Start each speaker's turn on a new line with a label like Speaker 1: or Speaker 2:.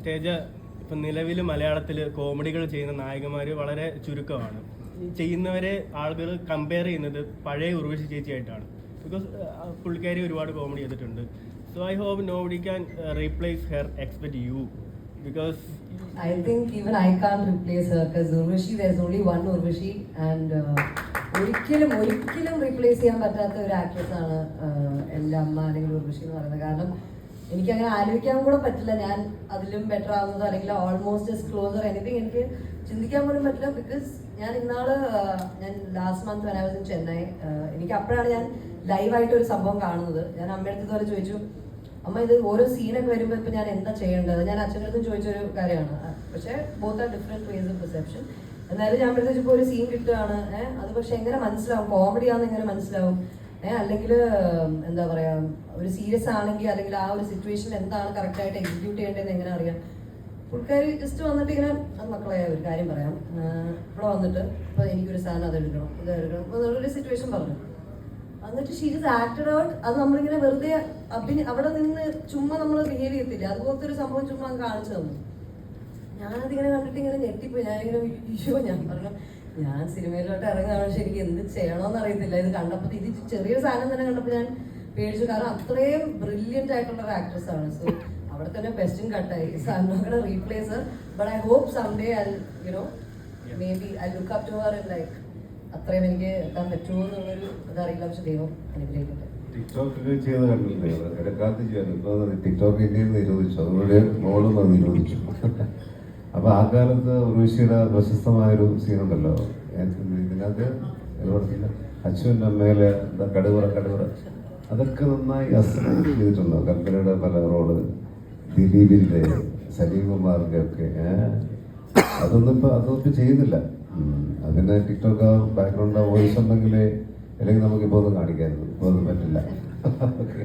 Speaker 1: തേജ ഇപ്പം നിലവിൽ മലയാളത്തിൽ കോമഡികൾ ചെയ്യുന്ന നായകന്മാർ വളരെ ചുരുക്കമാണ്. ചെയ്യുന്നവരെ ആളുകൾ കമ്പയർ ചെയ്യുന്നത് പഴയ ഉർവശി ചേച്ചിയായിട്ടാണ്. ബിക്കോസ് പുള്ളിക്കാരി ഒരുപാട് കോമഡി ചെയ്തിട്ടുണ്ട്. So I hope nobody can replace her except you, because
Speaker 2: I think even I can't replace her, because Urvashi, there's only one Urvashi, and ഒരിക്കലും റീപ്ലേസ് ചെയ്യാൻ പറ്റാത്ത ഒരു ആക്ട്രസ് ആണ് എൻ്റെ അമ്മ അല്ലെങ്കിൽ ഉർവശി എന്ന് പറയുന്നത്. കാരണം എനിക്കങ്ങനെ ആലോചിക്കാൻ കൂടെ പറ്റില്ല ഞാൻ അതിലും ബെറ്റർ ആവുന്നതോ അല്ലെങ്കിൽ ഓൾമോസ്റ്റ് ക്ലോസർ എനിത്തിങ് എനിക്ക് ചിന്തിക്കാൻ പോലും പറ്റില്ല. ബിക്കോസ് ഞാൻ ഞാൻ last month when I was in Chennai, എനിക്ക് അപ്പോഴാണ് ഞാൻ ലൈവായിട്ട് ഒരു സംഭവം കാണുന്നത്. ഞാൻ അമ്മയുടെ പോലെ ചോദിച്ചു, അമ്മ ഇത് ഓരോ സീനൊക്കെ വരുമ്പോൾ ഇപ്പം ഞാൻ എന്താ ചെയ്യേണ്ടത്? ഞാൻ അച്ഛൻ്റെ അടുത്തും ചോദിച്ചൊരു കാര്യമാണ്. പക്ഷേ both are different ways of perception. എന്നാലും ഞാൻ ഇപ്പോൾ ഒരു സീൻ കിട്ടുകയാണ്, അത് പക്ഷെ എങ്ങനെ മനസ്സിലാവും, കോമഡി ആണെന്ന് എങ്ങനെ മനസ്സിലാവും, അല്ലെങ്കിൽ എന്താ പറയുക, ഒരു സീരിയസ് ആണെങ്കിൽ അല്ലെങ്കിൽ ആ ഒരു സിറ്റുവേഷൻ എന്താണ് കറക്റ്റായിട്ട് എക്സിക്യൂട്ട് ചെയ്യേണ്ടതെന്ന് എങ്ങനെ അറിയാം? പുള്ളിക്കാരി ജസ്റ്റ് വന്നിട്ട് ഇങ്ങനെ, അത് മക്കളെ ഒരു കാര്യം പറയാം, ഇവിടെ വന്നിട്ട് ഇപ്പോൾ എനിക്കൊരു സാധനം അതെടുക്കണം ഒരു സിറ്റുവേഷൻ പറഞ്ഞു, എന്നിട്ട് ഷീ ജസ്റ്റ് ആക്ടഡ് ഔട്ട്. അത് നമ്മളിങ്ങനെ വെറുതെ അവിടെ നിന്ന് ചുമ്മാ നമ്മൾ ബിഹേവ് ചെയ്യത്തില്ല, അതുപോലത്തെ ഒരു സംഭവം ചുമ്മാ കാണിച്ചു തന്നു. ഞാനതിങ്ങനെ കണ്ടിട്ട് ഇങ്ങനെ ഞെട്ടിപ്പോയി. ഞാനിങ്ങനെ ഞാൻ പറഞ്ഞു, ഞാൻ സിനിമയിലോട്ട് ഇറങ്ങുകയാണ്, പക്ഷെ എനിക്ക് എന്ത് ചെയ്യണമെന്ന് അറിയത്തില്ല. ഇത് കണ്ടപ്പോൾ ഇത് ചെറിയൊരു സാധനം തന്നെ കണ്ടപ്പോൾ ഞാൻ പേടിച്ചു. കാരണം അത്രയും ബ്രില്യൻ്റ് ആയിട്ടുള്ള ഒരു ആക്ട്രസ് ആണ്. സോ അവിടെ തന്നെ ബെസ്റ്റും കട്ടായി. So I'm not gonna replace her, but I hope someday I may be I look up to her and like അത്രയും എനിക്ക് എത്താൻ പറ്റുമോ എന്നുള്ളൊരു ഇതറിയില്ല. പക്ഷെ ദൈവം അനുഗ്രഹിക്കട്ടെ.
Speaker 3: ടിക്ടോക്ക് ചെയ്ത് കണ്ടിട്ടുണ്ട്, ഇടക്കാലത്ത് ചെയ്യാറുണ്ട്. ഇപ്പോൾ ടിക്ടോക്ക് ഇന്ത്യയിൽ നിരോധിച്ചു, അതുകൊണ്ട് മോളും അത് നിരോധിച്ചു. അപ്പോൾ ആ കാലത്ത് ഉർവശിയുടെ പ്രശസ്തമായൊരു സീനുണ്ടല്ലോ ഇതിനകത്ത്, ഏർപ്പെടുത്തില്ല, അച്ഛൻ്റെ അമ്മയിലെ എന്താ കടുവറ അതൊക്കെ നന്നായി ചെയ്തിട്ടുണ്ട്. കൽപ്പനയുടെ പല റോള്, ദിലീപിൻ്റെ, സലീം കുമാറിൻ്റെ ഒക്കെ അതൊന്നും ചെയ്യുന്നില്ല. അതിൻ്റെ ടിക്ടോക്ക് ബാക്ക്ഗ്രൗണ്ട് വോയിസ് ഉണ്ടെങ്കിൽ അല്ലെങ്കിൽ നമുക്കിപ്പോൾ ഒന്ന് കാണിക്കാമായിരുന്നു. ഇപ്പോൾ ഒന്നും പറ്റില്ല. ഓക്കെ.